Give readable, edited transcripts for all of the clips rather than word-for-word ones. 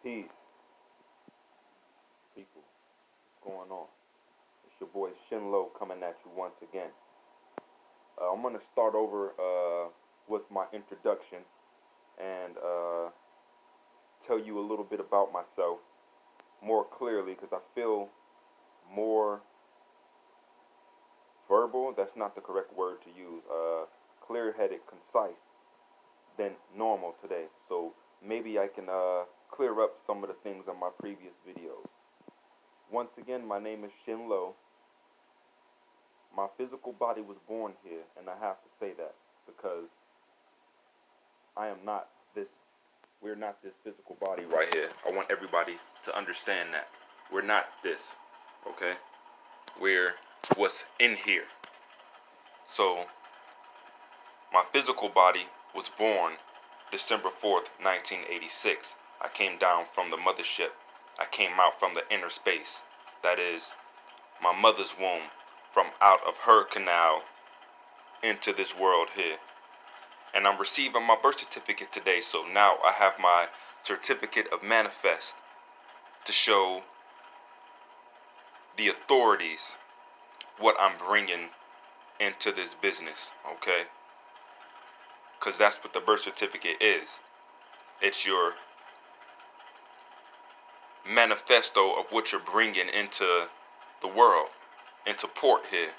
Peace, people. What's going on? It's your boy Shen Lo coming at you once again. I'm gonna start over with my introduction and tell you a little bit about myself more clearly because I feel more verbal. That's not the correct word to use. Clear-headed, concise than normal today. So maybe I can clear up some of the things on my previous videos. Once again, my name is Shen Lo. My physical body was born here, and I have to say that because I am not this, we're not this physical body right here. I want everybody to understand that. We're not this, okay? We're what's in here. So, my physical body was born December 4th, 1986. I came down from the mothership. I came out from the inner space. That is, my mother's womb, from out of her canal into this world here. And I'm receiving my birth certificate today, so now I have my certificate of manifest to show the authorities what I'm bringing into this business, okay? Because that's what the birth certificate is. It's your manifesto of what you're bringing into the world, into port here.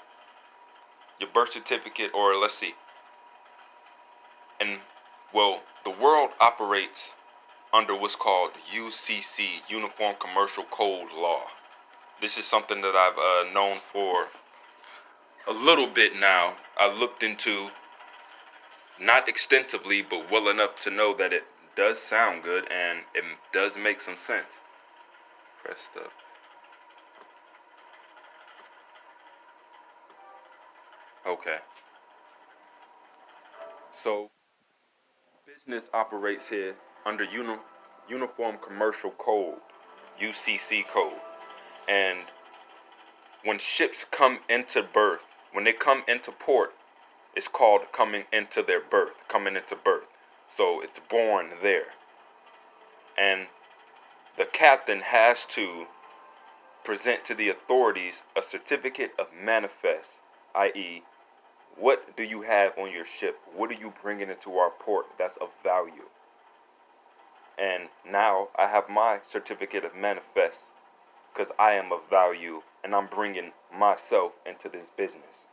Your birth certificate, or let's see. And, well, the world operates under what's called UCC, Uniform Commercial Code Law. This is something that I've known for a little bit now. I looked into, not extensively, but well enough to know that it does sound good and it does make some sense. Press stuff. Okay. So, business operates here under Uniform Commercial Code, UCC code. And when ships come into berth, when they come into port, it's called coming into their birth, coming into birth. So it's born there. And the captain has to present to the authorities a certificate of manifest, i.e., what do you have on your ship? What are you bringing into our port that's of value? And now I have my certificate of manifest because I am of value and I'm bringing myself into this business.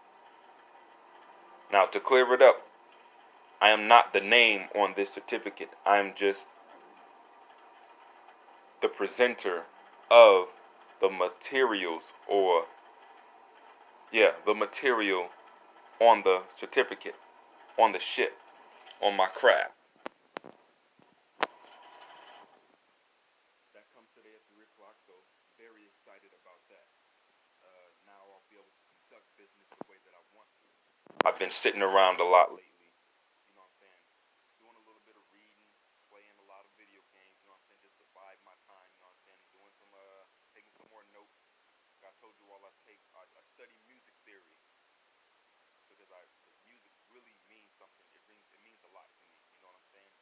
Now, to clear it up, I am not the name on this certificate. I am just the presenter of the materials, or, yeah, the material on the certificate, on the ship, on my craft. That comes today at 3 o'clock, so very excited about that. Now I'll be able to conduct business the way that I want to. I've been sitting around a lot lately, you know what I'm saying, doing a little bit of reading, playing a lot of video games, you know what I'm saying, just to bide my time, you know what I'm saying, doing some, taking some more notes. Like I told you all, I study music theory because music really means something. It means a lot to me, you know what I'm saying.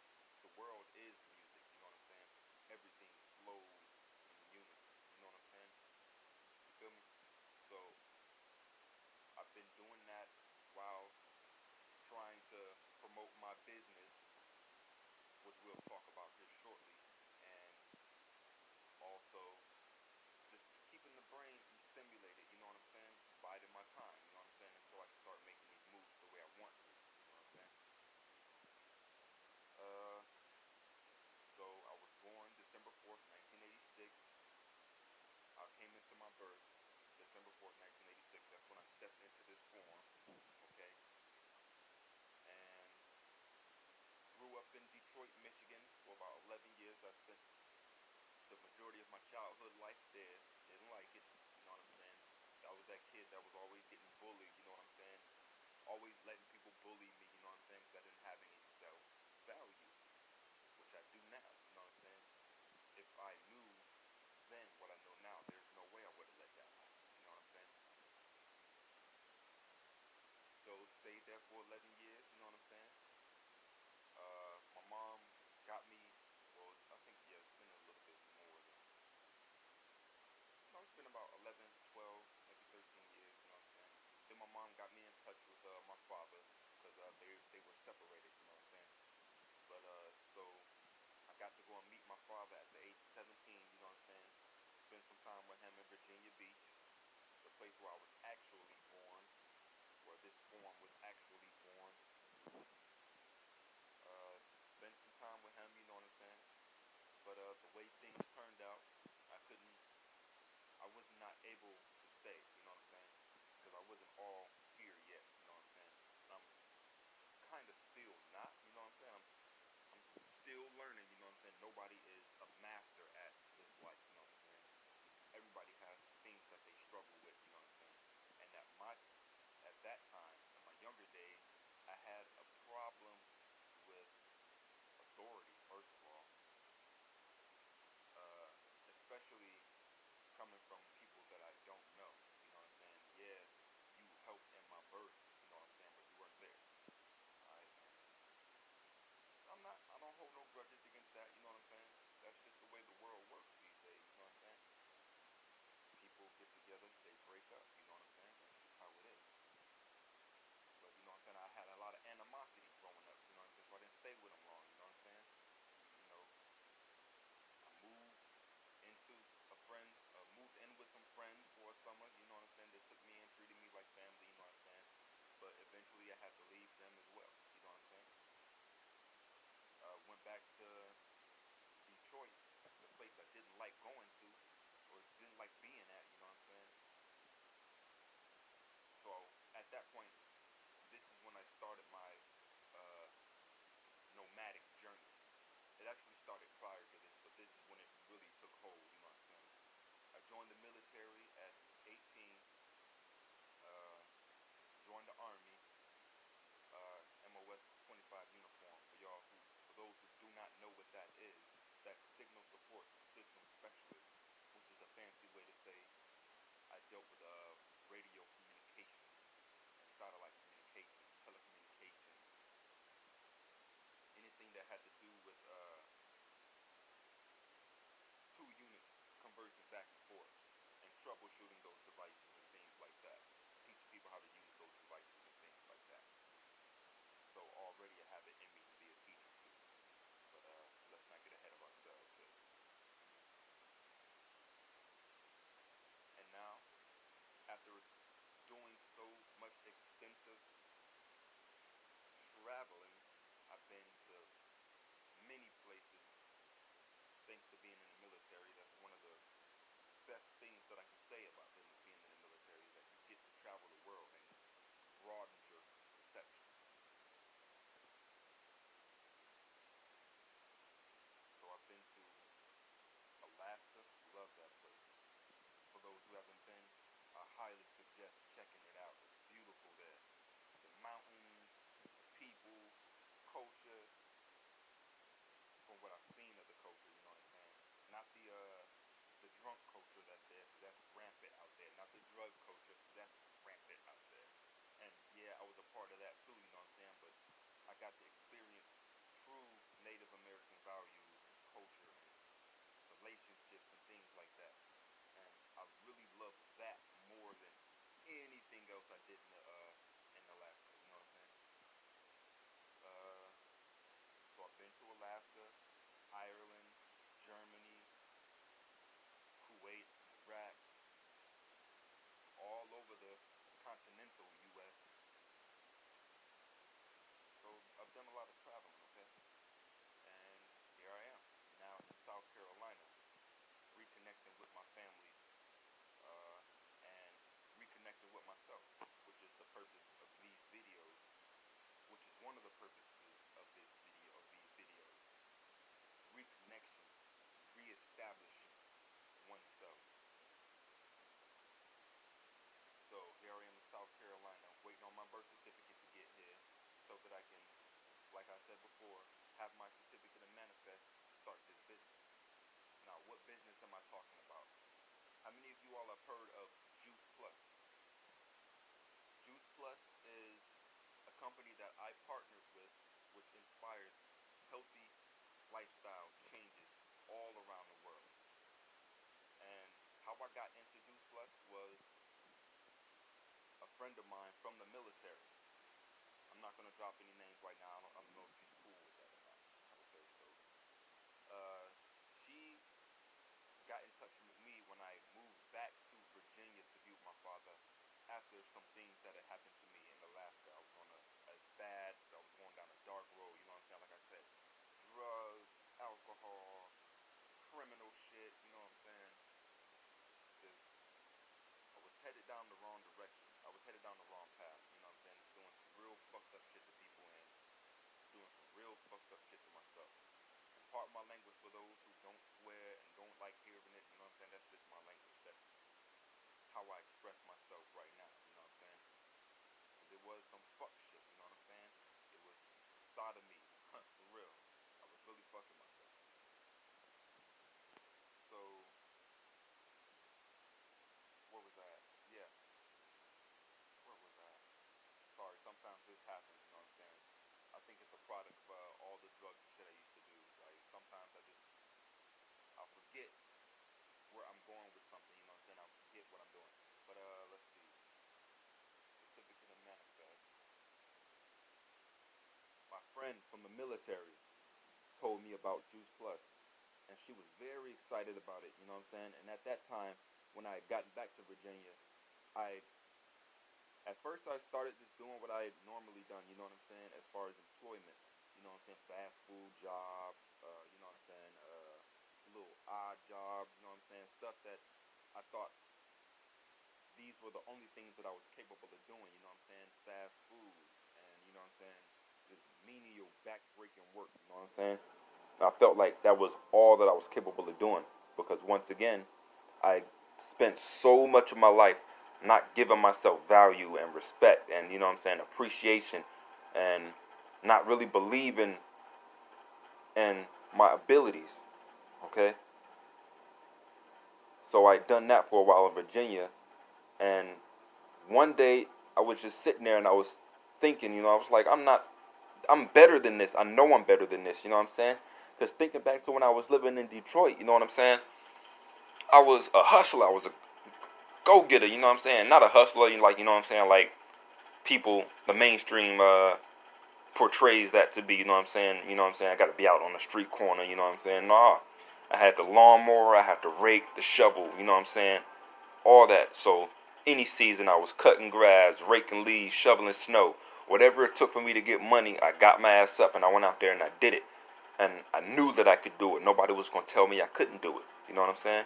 The world is music, you know what I'm saying. Everything flows in unison, you know what I'm saying. You feel me? So I've been doing that while trying to promote my business, which we'll talk about here shortly, and also just keeping the brain stimulated, you know what I'm saying, biding my time, you know what I'm saying, until I can start making these moves the way I want to, you know what I'm saying. So I was born December 4th, 1986. I came into my birth December 4th, 1986. That's when I stepped into this form, okay, and grew up in Detroit, Michigan for about 11 years. I spent the majority of my childhood life there. Didn't like it, you know what I'm saying. I was that kid that was always getting bullied, you know what I'm saying. Always letting people bully me, you know what I'm saying, because I didn't have any self-value, which I do now, you know what I'm saying. If I knew then what I know now, there's no way I would have let that happen, you know what I'm saying. So stayed there for 11 years, you know what I'm saying. My mom got me, well, I think, yeah, it's been a little bit. my mom got me in touch with my father because they were separated. You know what I'm saying? But so I got to go and meet my father at the age of 17. You know what I'm saying? Spend some time with him in Virginia Beach, the place where I was actually born, where this form was actually born. Uh, Spent some time with him. You know what I'm saying? But the way things turned out, I was not able to stay. You know what I'm saying? Because I wasn't all here yet. You know what I'm saying? I'm kind of still not. You know what I'm saying? I'm still learning. You know what I'm saying? Nobody is a master at this life. You know what I'm saying? Everybody has things that they struggle with. You know what I'm saying? And at that time, in my younger days, I had a problem with authority. First of all, especially coming from people that I don't know. You know what I'm saying? Yeah, you helped in my birth. You know what I'm saying? But you weren't there. Alright, I don't hold no grudges against that. You know what I'm saying? That's just the way the world works these days. You know what I'm saying? People get together, they break up. You know what I'm saying? That's just how it is. But you know what I'm saying? I had a lot of animosity growing up. You know what I'm saying? So I didn't stay with them long. You know what I'm saying? You know, I moved in with some friends for a summer. You know what I'm saying? They took me in, treated me like family. You know what I'm saying? But eventually, I had to leave them as well. You know what I'm saying? Went back to Detroit, the place I didn't like going to, or didn't like being at. You know what I'm saying? So at that point, this is when I started my uh, nomadic journey. It actually started prior to this, but this is when it really took hold. You know what I'm saying? I joined the military at 18. Uh, Joined the Army. MOS 25 uniform. For those who do not know what that is, that's Signal Support System Specialist, which is a fancy way to say I dealt with radio communications and satellite communications, telecommunications, anything that had to do with two units conversing back and forth and troubleshooting those devices and things like that. Teach people how to use those devices and things like that. So already I have it in me to be a teacher too. But let's not get ahead of ourselves here. And now, after doing so much extensive traveling, I've been to many places thanks to being in the military. That's one of the best things that I can say about being in the military, that you get to travel the world and it broadens your perception. So I've been to Alaska, love that place. For those who haven't been, I highly suggest checking it out. It's beautiful there. The mountains, the people, culture. From what I've seen of the culture, you know what I'm saying? Not the drunk culture that's there, because that's rampant out there. Not the drug culture, because that's rampant out there. And yeah, I was a part of that too, you know what I'm saying? But I got to experience true Native American values and culture and relationships and things like that. And I really loved that more than anything else I did in Alaska. You know what I'm saying? So I've been to Alaska, Ireland, Germany, Kuwait, Iraq, all over the continental U.S. So I've done a lot of traveling, okay? And here I am, now in South Carolina, reconnecting with my family, and reconnecting with myself, which is the purpose of these videos, which is one of the purposes of these videos. Reconnection, reestablishing oneself. So here I am in South Carolina, waiting on my birth certificate to get here so that I can, like I said before, have my certificate of manifest to start this business. Now, what business am I talking about? How many of you all have heard of JuicePlus? JuicePlus is a company that I partnered with, which inspires healthy lifestyle changes all around the world. And how I got into JuicePlus was a friend of mine from the military. I'm not gonna drop any names right now. I don't know if she's cool with that or not. Okay, so she got in touch with me when I moved back to Virginia to be with my father after some things that had happened to me in Alaska. I was on a bad, I was going down a dark road, you know what I'm saying? Like I said, drugs, alcohol, criminal shit, you know what I'm saying? Just, I was headed down the wrong direction. I was headed down the wrong path, you know what I'm saying? Doing some real fucked up shit to people and doing some real fucked up shit to myself. Pardon my language for those who don't swear and don't like hearing it, you know what I'm saying? That's just my language. That's how I express myself right now, you know what I'm saying? It was some fuck shit, you know what I'm saying? It was sodomy, for real. I was really fucking myself. So, where was I at? Yeah, where was I at? Sorry, sometimes this happens, you know what I'm saying? I think it's a product of all the drugs and shit I used to do. Like, sometimes I'll forget where I'm going with something, you know what I'm saying? I'll forget what I'm doing. But let's see. Certificate of manifest. My friend from the military told me about JuicePlus, and she was very excited about it, you know what I'm saying? And at that time, when I had gotten back to Virginia, I at first I started just doing what I had normally done, you know what I'm saying, as far as employment, you know what I'm saying, fast food jobs, you know what I'm saying, little odd jobs, you know what I'm saying, stuff that I thought these were the only things that I was capable of doing, you know what I'm saying, fast food, and you know what I'm saying, just menial, back-breaking work, you know what I'm saying. I felt like that was all that I was capable of doing because once again, I spent so much of my life not giving myself value and respect and, you know what I'm saying, appreciation, and not really believing in my abilities, okay? So I done that for a while in Virginia, and one day I was just sitting there and I was thinking, you know, I was like, I'm better than this. I know I'm better than this, you know what I'm saying? Because thinking back to when I was living in Detroit, you know what I'm saying? I was a hustler. I was a go-getter, you know what I'm saying? Not a hustler, like, you know what I'm saying? Like, people, the mainstream portrays that to be, you know what I'm saying? You know what I'm saying? I got to be out on the street corner, you know what I'm saying? Nah, I had the lawnmower, I had to rake, the shovel, you know what I'm saying? All that. So any season I was cutting grass, raking leaves, shoveling snow. Whatever it took for me to get money, I got my ass up and I went out there and I did it. And I knew that I could do it. Nobody was going to tell me I couldn't do it. You know what I'm saying?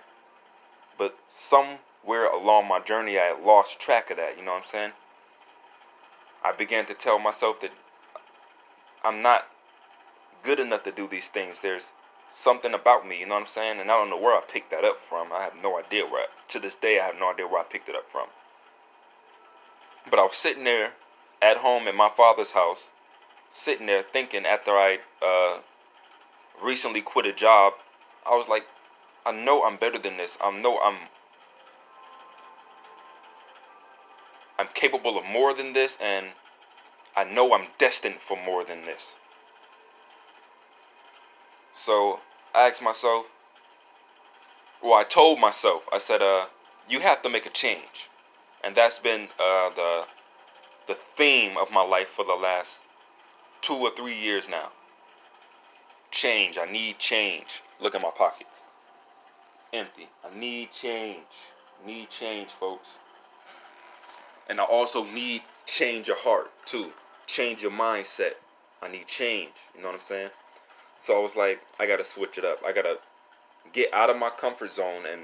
But somewhere along my journey, I had lost track of that. You know what I'm saying? I began to tell myself that I'm not good enough to do these things. There's something about me, you know what I'm saying? And I don't know where I picked that up from. I have no idea where. To this day, I have no idea where I picked it up from. But I was sitting there at home in my father's house, sitting there thinking after I recently quit a job, I was like, I know I'm better than this. I know I'm capable of more than this, and I know I'm destined for more than this. So I asked myself, well, I told myself, I said, you have to make a change. And that's been the theme of my life for the last 2 or 3 years now. Change. I need change. Look at my pockets. Empty. I need change. Need change, folks. And I also need change of heart, too. Change your mindset. I need change. You know what I'm saying? So I was like, I got to switch it up. I got to get out of my comfort zone and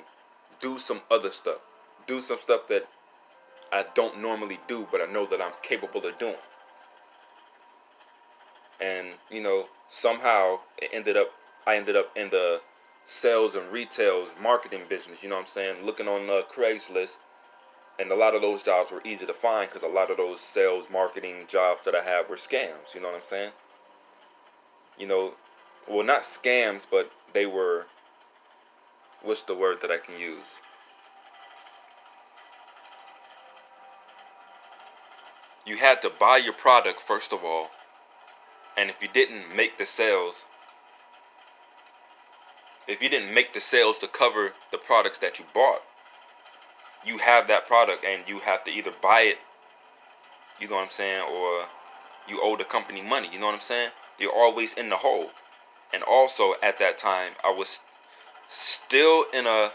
do some other stuff. Do some stuff that I don't normally do, but I know that I'm capable of doing. And, you know, somehow I ended up in the sales and retails marketing business, you know what I'm saying? Looking on Craigslist, and a lot of those jobs were easy to find because a lot of those sales marketing jobs that I had were scams, you know what I'm saying? You know, well, not scams, but they were, what's the word that I can use? You had to buy your product, first of all, and if you didn't make the sales to cover the products that you bought, you have that product and you have to either buy it you know what I'm saying, or you owe the company money, you know what I'm saying? You're always in the hole. And also at that time, I was still in a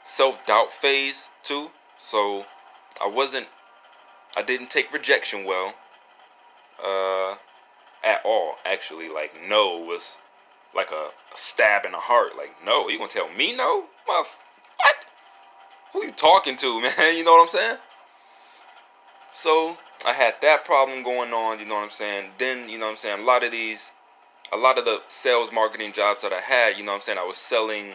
self-doubt phase too. So I didn't take rejection well, at all, actually. Like, no was like a stab in the heart. Like, no, you gonna tell me no? What? Who you talking to, man? You know what I'm saying? So I had that problem going on, you know what I'm saying? Then, you know what I'm saying, a lot of the sales marketing jobs that I had, you know what I'm saying, I was selling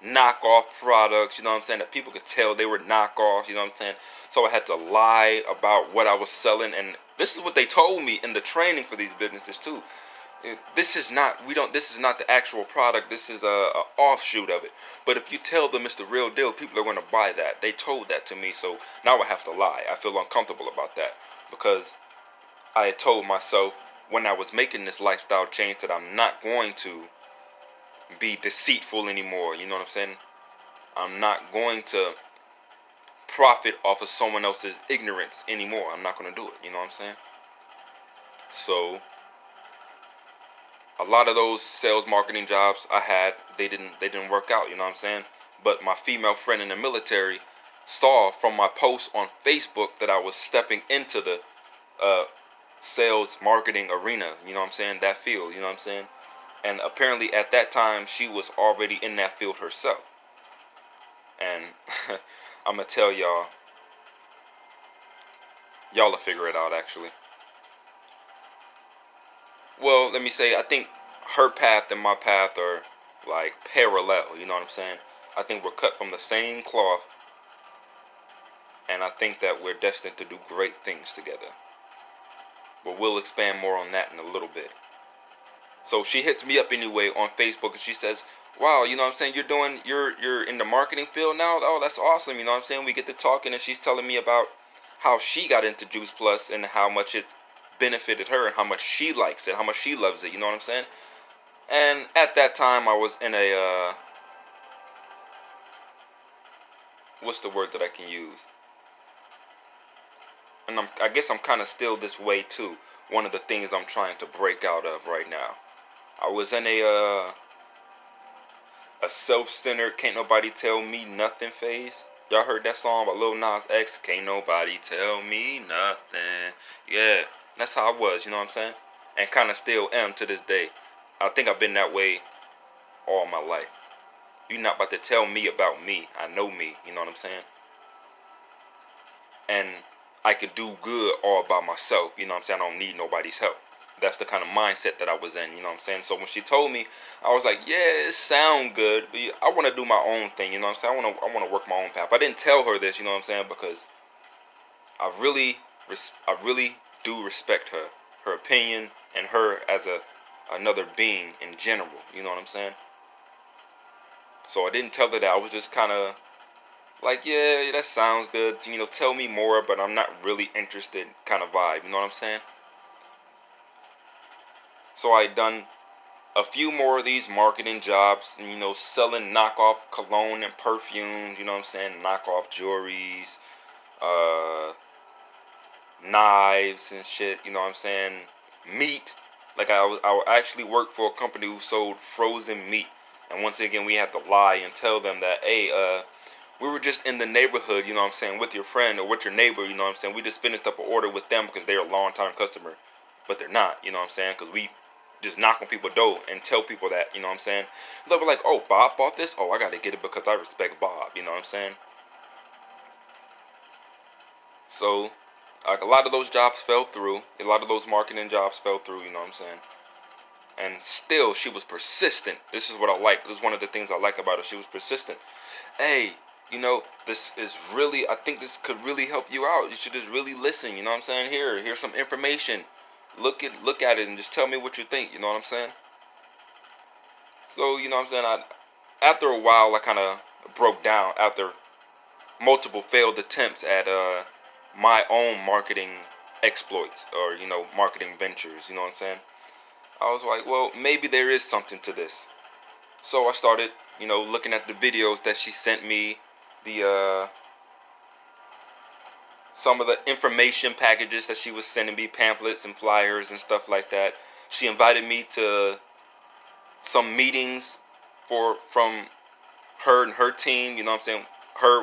knockoff products, you know what I'm saying, that people could tell they were knockoffs, you know what I'm saying? So I had to lie about what I was selling, and this is what they told me in the training for these businesses too. This is not the actual product. This is a offshoot of it. But if you tell them it's the real deal, people are going to buy that. They told that to me, so now I have to lie. I feel uncomfortable about that because I had told myself when I was making this lifestyle change that I'm not going to be deceitful anymore. You know what I'm saying? I'm not going to profit off of someone else's ignorance anymore. I'm not going to do it. You know what I'm saying? So a lot of those sales marketing jobs I had, they didn't work out, you know what I'm saying? But my female friend in the military saw from my post on Facebook that I was stepping into the sales marketing arena, you know what I'm saying? That field, you know what I'm saying? And apparently at that time she was already in that field herself. And I'm gonna tell y'all will figure it out actually. Well, let me say, I think her path and my path are like parallel, you know what I'm saying? I think we're cut from the same cloth, and I think that we're destined to do great things together. But we'll expand more on that in a little bit. So she hits me up anyway on Facebook and she says, "Wow, you know what I'm saying, you're in the marketing field now? Oh, that's awesome, you know what I'm saying?" We get to talking and she's telling me about how she got into JuicePlus and how much it's benefited her and how much she likes it, how much she loves it, you know what I'm saying? And at that time I was in a what's the word that I can use? And I guess I'm kind of still this way too. One of the things I'm trying to break out of right now. I was in a self-centered, can't nobody tell me nothing phase. Y'all heard that song by Lil Nas X? Can't nobody tell me nothing. Yeah, that's how I was, you know what I'm saying? And kind of still am to this day. I think I've been that way all my life. You're not about to tell me about me. I know me, you know what I'm saying? And I could do good all by myself, you know what I'm saying? I don't need nobody's help. That's the kind of mindset that I was in, you know what I'm saying? So when she told me, I was like, yeah, it sound good, but I want to do my own thing, you know what I'm saying? I want to work my own path. I didn't tell her this, you know what I'm saying? Because I really do respect her opinion, and her as another being in general, you know what I'm saying? So I didn't tell her that. I was just kind of like, yeah, that sounds good, you know, tell me more, but I'm not really interested kind of vibe, you know what I'm saying? So I done a few more of these marketing jobs, you know, selling knockoff cologne and perfumes, you know what I'm saying, knockoff jewelries, knives and shit, you know what I'm saying, meat. Like I actually worked for a company who sold frozen meat, and once again we had to lie and tell them that, hey, we were just in the neighborhood, you know what I'm saying, with your friend or with your neighbor, you know what I'm saying, we just finished up an order with them because they're a long time customer, but they're not, you know what I'm saying, because we just knock on people's door and tell people that, you know what I'm saying. They'll be like, oh, Bob bought this? Oh, I gotta get it because I respect Bob, you know what I'm saying. So, like, a lot of those jobs fell through. A lot of those marketing jobs fell through, you know what I'm saying. And still, she was persistent. This is what I like. This is one of the things I like about her. She was persistent. Hey, you know, this is really, I think this could really help you out. You should just really listen, you know what I'm saying. Here's some information. Look at it and just tell me what you think, you know what I'm saying? So, you know what I'm saying, after a while, I kind of broke down after multiple failed attempts at my own marketing exploits, or, you know, marketing ventures, you know what I'm saying? I was like, well, maybe there is something to this. So I started, you know, looking at the videos that she sent me, the some of the information packages that she was sending me, pamphlets and flyers and stuff like that. She invited me to some meetings from her and her team, you know what I'm saying,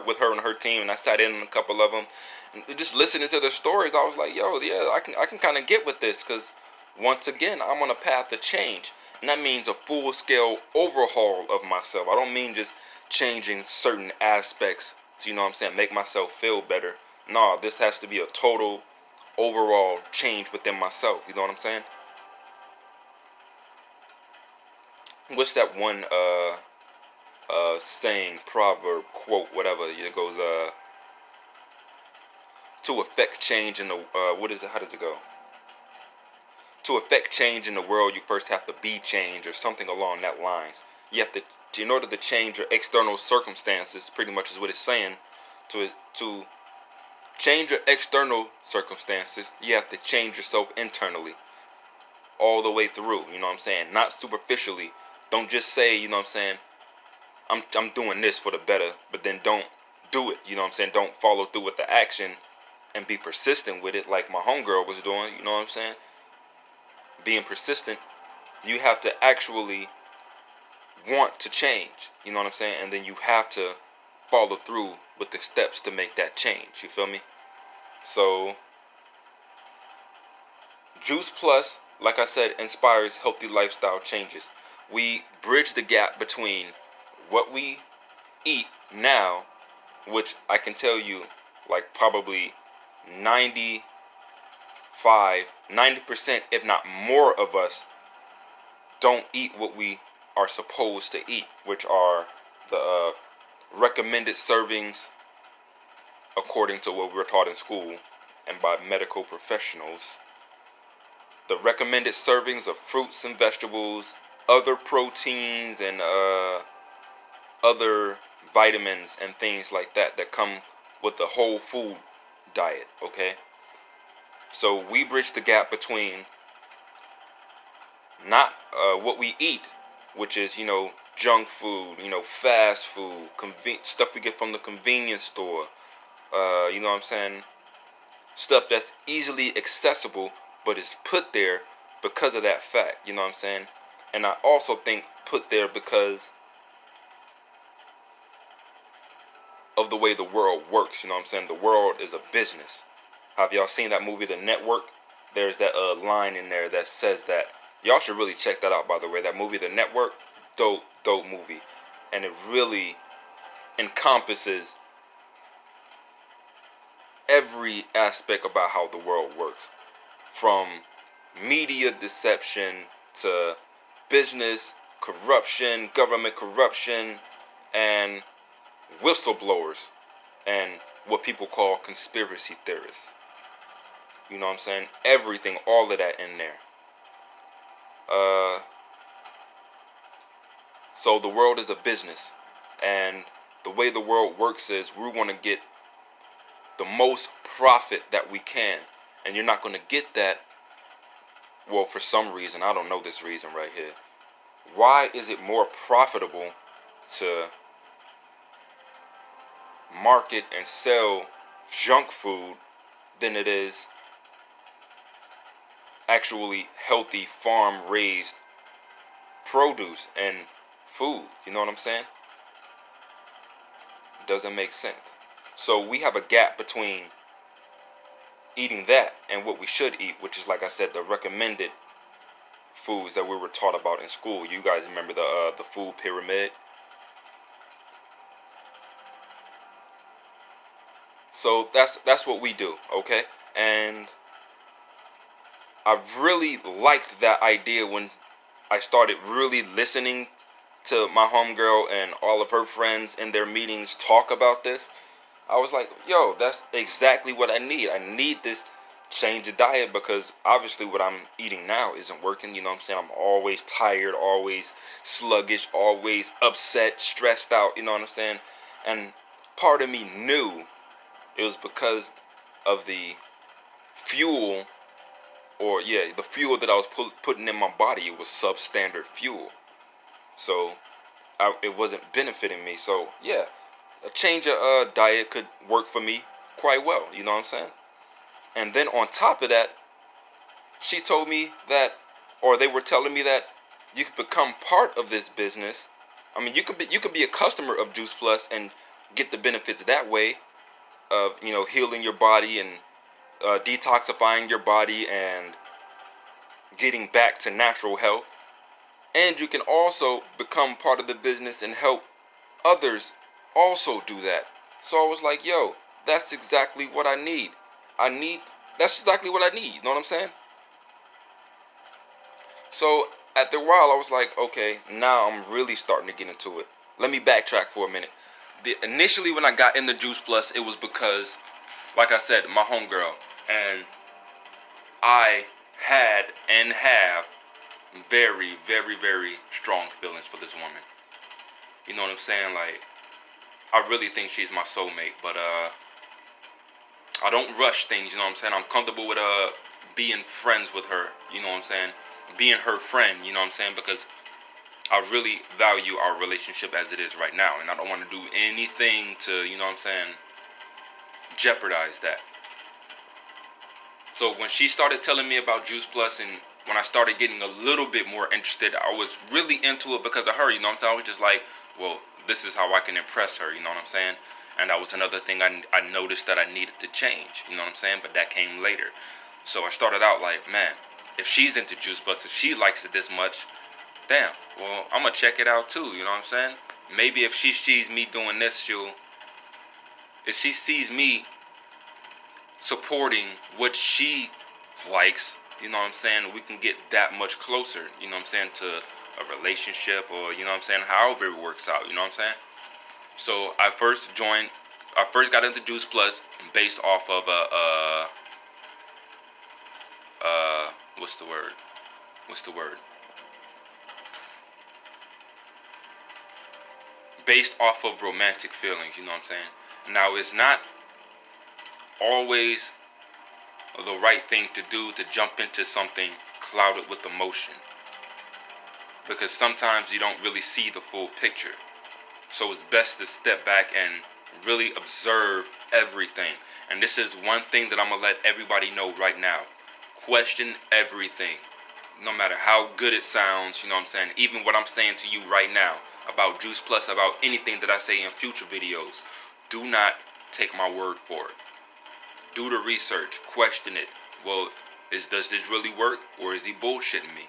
with her and her team, and I sat in on a couple of them, and just listening to their stories, I was like, yo, yeah, I can kind of get with this, because once again, I'm on a path to change, and that means a full-scale overhaul of myself. I don't mean just changing certain aspects to, you know what I'm saying, make myself feel better. No, this has to be a total overall change within myself, you know what I'm saying? What's that one saying, proverb, quote, whatever? It goes, to affect change in the, what is it, how does it go? To affect change in the world, you first have to be change, or something along that lines. You have to, in order to change your external circumstances, pretty much is what it's saying, to change your external circumstances, you have to change yourself internally, all the way through, you know what I'm saying? Not superficially. Don't just say, you know what I'm saying, I'm doing this for the better, but then don't do it, you know what I'm saying? Don't follow through with the action and be persistent with it like my homegirl was doing, you know what I'm saying? Being persistent, you have to actually want to change, you know what I'm saying? And then you have to follow through with the steps to make that change, you feel me? So, JuicePlus, like I said, inspires healthy lifestyle changes. We bridge the gap between what we eat now, which I can tell you, like probably 90%, if not more of us, don't eat what we are supposed to eat, which are the recommended servings according to what we were taught in school and by medical professionals. The recommended servings of fruits and vegetables, other proteins, and other vitamins and things like that that come with the whole food diet, okay? So we bridge the gap between not what we eat, which is, you know, junk food, you know, fast food, stuff we get from the convenience store, you know what I'm saying? Stuff that's easily accessible, but is put there because of that fact, you know what I'm saying? And I also think put there because of the way the world works, you know what I'm saying? The world is a business. Have y'all seen that movie, The Network? There's that line in there that says that. Y'all should really check that out, by the way. That movie, The Network, dope movie. And it really encompasses every aspect about how the world works. From media deception to business corruption, government corruption, and whistleblowers, and what people call conspiracy theorists. You know what I'm saying? Everything, all of that in there. So the world is a business, and the way the world works is we want to get the most profit that we can, and you're not going to get that, well, for some reason. I don't know this reason right here. Why is it more profitable to market and sell junk food than it is actually healthy farm raised produce and food? You know what I'm saying? Doesn't make sense. So we have a gap between eating that and what we should eat, which is, like I said, the recommended foods that we were taught about in school. You guys remember the food pyramid? So that's what we do, okay? And I really liked that idea when I started really listening to my homegirl and all of her friends in their meetings talk about this. I was like, yo, that's exactly what I need. I need this change of diet, because obviously what I'm eating now isn't working. You know what I'm saying? I'm always tired, always sluggish, always upset, stressed out. You know what I'm saying? And part of me knew it was because of the fuel, or the fuel that I was putting in my body. It was substandard fuel. So it wasn't benefiting me. So yeah, a change of diet could work for me quite well, you know what I'm saying? And then on top of that, she told me that, or they were telling me that you could become part of this business. I mean, you could be a customer of JuicePlus and get the benefits that way of, you know, healing your body and detoxifying your body and getting back to natural health. And you can also become part of the business and help others also do that. So I was like, yo, that's exactly what I need. That's exactly what I need. You know what I'm saying? So after a while, I was like, okay, now I'm really starting to get into it. Let me backtrack for a minute. Initially, when I got into JuicePlus, it was because, like I said, my homegirl, and I had and have very, very, very strong feelings for this woman. You know what I'm saying? Like, I really think she's my soulmate, but I don't rush things, you know what I'm saying? I'm comfortable with being friends with her, you know what I'm saying? Being her friend, you know what I'm saying? Because I really value our relationship as it is right now, and I don't want to do anything to, you know what I'm saying, jeopardize that. So when she started telling me about JuicePlus, and when I started getting a little bit more interested, I was really into it because of her, you know what I'm saying? I was just like, well, this is how I can impress her, you know what I'm saying? And that was another thing I noticed that I needed to change, you know what I'm saying? But that came later. So I started out like, man, if she's into JuicePlus, if she likes it this much, damn, well, I'm going to check it out too, you know what I'm saying? Maybe if she sees me doing this, if she sees me supporting what she likes, you know what I'm saying, we can get that much closer, you know what I'm saying, to a relationship, or, you know what I'm saying, however it works out, you know what I'm saying? So I first got into JuicePlus based off of what's the word? Based off of romantic feelings, you know what I'm saying? Now, it's not always the right thing to do to jump into something clouded with emotion, because sometimes you don't really see the full picture. So it's best to step back and really observe everything. And this is one thing that I'm going to let everybody know right now. Question everything. No matter how good it sounds, you know what I'm saying? Even what I'm saying to you right now about JuicePlus, about anything that I say in future videos, do not take my word for it. Do the research. Question it. Well, does this really work, or is he bullshitting me?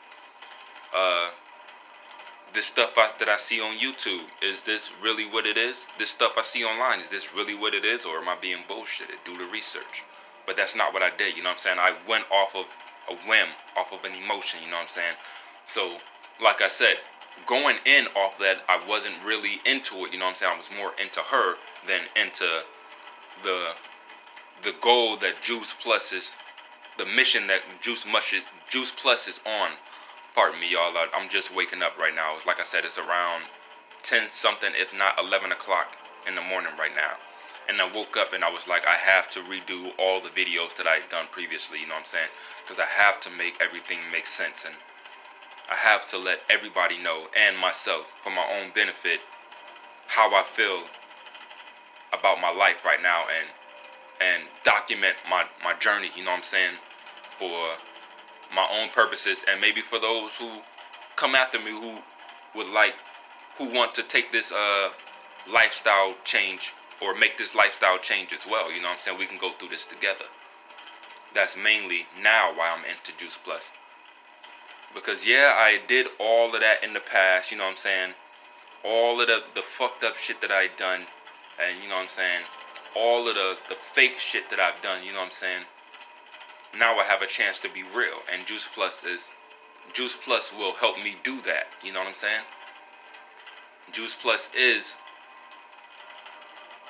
This stuff that I see on YouTube, is this really what it is? This stuff I see online, is this really what it is, or am I being bullshitted? Do the research. But that's not what I did, you know what I'm saying? I went off of a whim, off of an emotion, you know what I'm saying? So, like I said, going in off that, I wasn't really into it, you know what I'm saying? I was more into her than into the goal that JuicePlus is, the mission that JuicePlus is on. Pardon me, y'all. I'm just waking up right now. Like I said, it's around 10 something, if not 11 o'clock in the morning right now. And I woke up and I was like, I have to redo all the videos that I had done previously, you know what I'm saying? Because I have to make everything make sense, and I have to let everybody know, and myself, for my own benefit, how I feel about my life right now, and document my journey, you know what I'm saying, for my own purposes, and maybe for those who come after me who want to take this lifestyle change, or make this lifestyle change as well, you know what I'm saying? We can go through this together. That's mainly now why I'm into JuicePlus. Because yeah, I did all of that in the past, you know what I'm saying? All of the fucked up shit that I done, and you know what I'm saying? All of the fake shit that I've done, you know what I'm saying? Now I have a chance to be real, and JuicePlus will help me do that, you know what I'm saying? JuicePlus is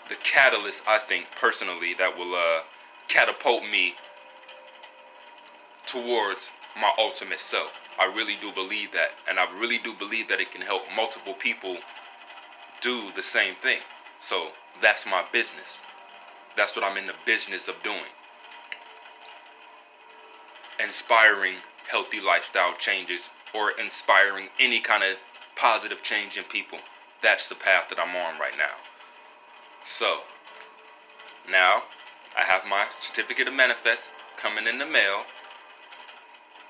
the catalyst, I think, personally, that will catapult me towards my ultimate self. I really do believe that, and I really do believe that it can help multiple people do the same thing. So that's my business. That's what I'm in the business of doing. Inspiring healthy lifestyle changes, or inspiring any kind of positive change in people. That's the path that I'm on right now. So, now, I have my certificate of manifest coming in the mail.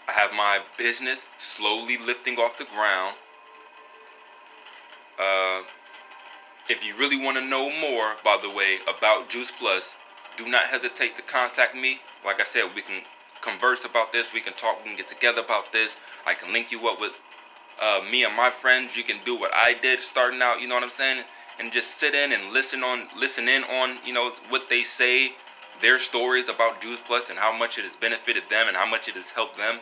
I have my business slowly lifting off the ground. If you really want to know more, by the way, about JuicePlus, do not hesitate to contact me. Like I said, we can converse about this. We can talk. We can get together about this. I can link you up with me and my friends. You can do what I did starting out. You know what I'm saying? And just sit in and listen in on what they say, their stories about JuicePlus and how much it has benefited them and how much it has helped them.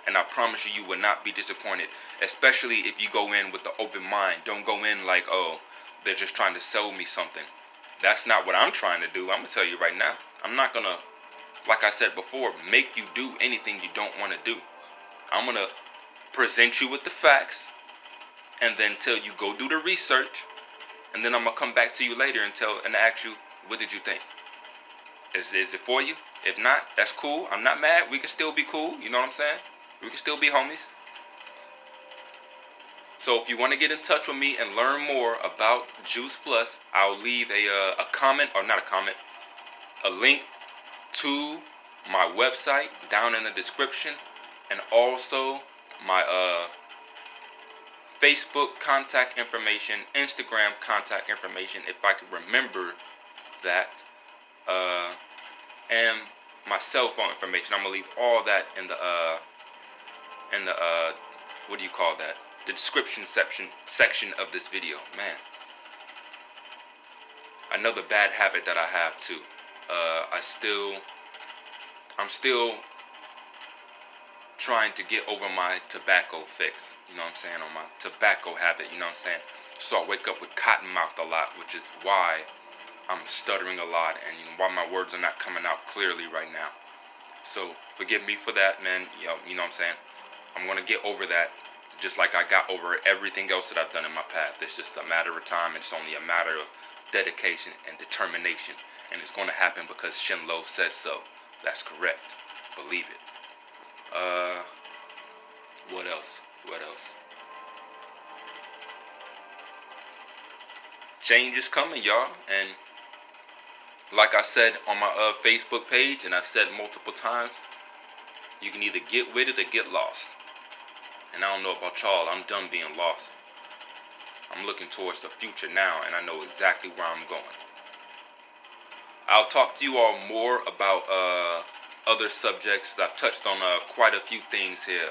And I promise you, you will not be disappointed, especially if you go in with the open mind. Don't go in like, oh, they're just trying to sell me something. That's not what I'm trying to do. I'm going to tell you right now. I'm not going to, like I said before, make you do anything you don't want to do. I'm going to present you with the facts and then tell you go do the research. And then I'm going to come back to you later and ask you, what did you think? Is it for you? If not, that's cool. I'm not mad. We can still be cool. You know what I'm saying? We can still be homies. So if you want to get in touch with me and learn more about JuicePlus, I'll leave a comment, or not a comment, a link to my website down in the description, and also my Facebook contact information, Instagram contact information, if I can remember that, and my cell phone information. I'm gonna leave all that in the what do you call that? The description section of this video. Man, another bad habit that I have too. I'm still trying to get over my tobacco fix. You know what I'm saying? On my tobacco habit. You know what I'm saying? So I wake up with cotton mouth a lot, which is why I'm stuttering a lot and why my words are not coming out clearly right now. So forgive me for that, man. You know what I'm saying? I'm gonna get over that. Just like I got over everything else that I've done in my path. It's just a matter of time. It's only a matter of dedication and determination. And it's going to happen because Shen Lo said so. That's correct. Believe it. What else? Change is coming, y'all. And like I said on my Facebook page, and I've said multiple times, you can either get with it or get lost. And I don't know about y'all, I'm done being lost. I'm looking towards the future now, and I know exactly where I'm going. I'll talk to you all more about other subjects. I've touched on quite a few things here.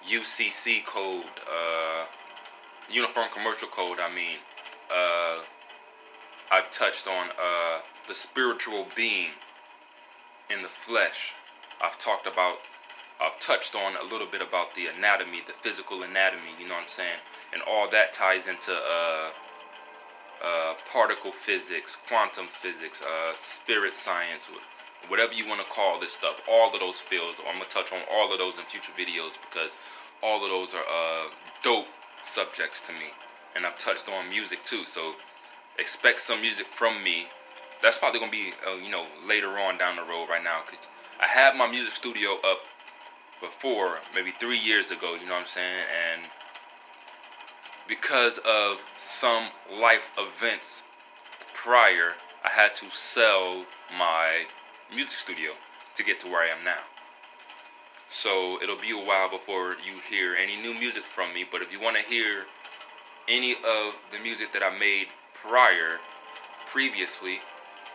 UCC code, Uniform Commercial Code, I mean. I've touched on the spiritual being in the flesh. I've touched on a little bit about the anatomy, the physical anatomy, you know what I'm saying? And all that ties into particle physics, quantum physics, spirit science, whatever you want to call this stuff. All of those fields, I'm going to touch on all of those in future videos because all of those are dope subjects to me. And I've touched on music too, so expect some music from me. That's probably going to be, later on down the road right now, because I had my music studio up before, maybe 3 years ago, you know what I'm saying, and because of some life events prior, I had to sell my music studio to get to where I am now. So it'll be a while before you hear any new music from me, but if you want to hear any of the music that I made previously,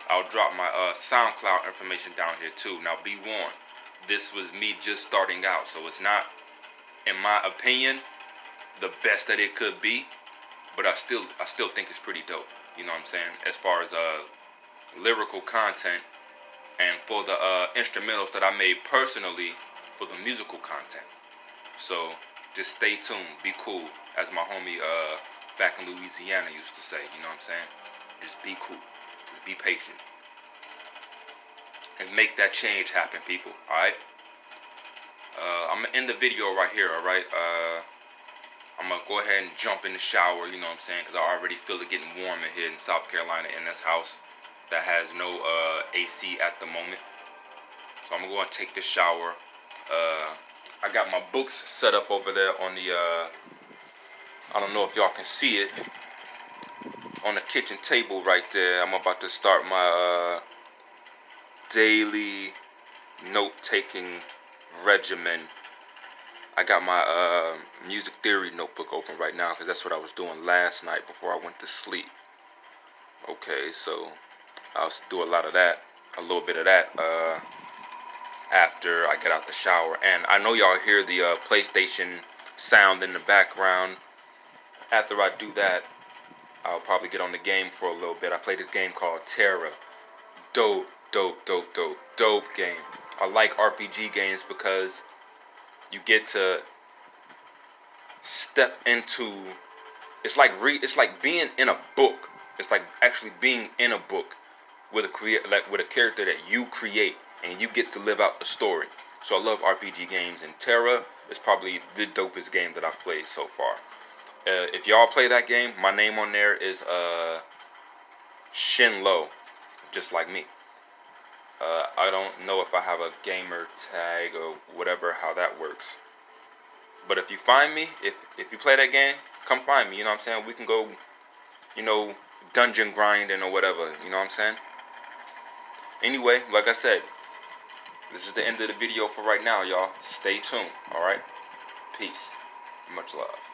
I'll drop my SoundCloud information down here too. Now be warned, this was me just starting out, so it's not, in my opinion, the best that it could be, but I still think it's pretty dope. You know what I'm saying? As far as lyrical content, and for the instrumentals that I made personally for the musical content. So just stay tuned, be cool, as my homie back in Louisiana used to say. You know what I'm saying? Just be cool, just be patient, and make that change happen, people. All right. I'm gonna end the video right here. All right. I'm gonna go ahead and jump in the shower. You know what I'm saying? Because I already feel it getting warm in here in South Carolina in this house that has no AC at the moment. So I'm gonna go and take this shower. I got my books set up over there on the I don't know if y'all can see it, on the kitchen table right there. I'm about to start my daily note-taking regimen. I got my music theory notebook open right now because that's what I was doing last night before I went to sleep. Okay, so I'll do a lot of that, a little bit of that after I get out the shower. And I know y'all hear the PlayStation sound in the background. After I do that, I'll probably get on the game for a little bit. I play this game called Terra. Dope game. I like RPG games because you get to step into, it's like being in a book. It's like actually being in a book with a character that you create, and you get to live out the story. So I love RPG games, and Terra is probably the dopest game that I've played so far. If y'all play that game, my name on there is Shen Lo, just like me. I don't know if I have a gamer tag or whatever, how that works. But if you find me, if you play that game, come find me, you know what I'm saying? We can go, dungeon grinding or whatever, you know what I'm saying? Anyway, like I said, this is the end of the video for right now, y'all. Stay tuned, alright? Peace. Much love.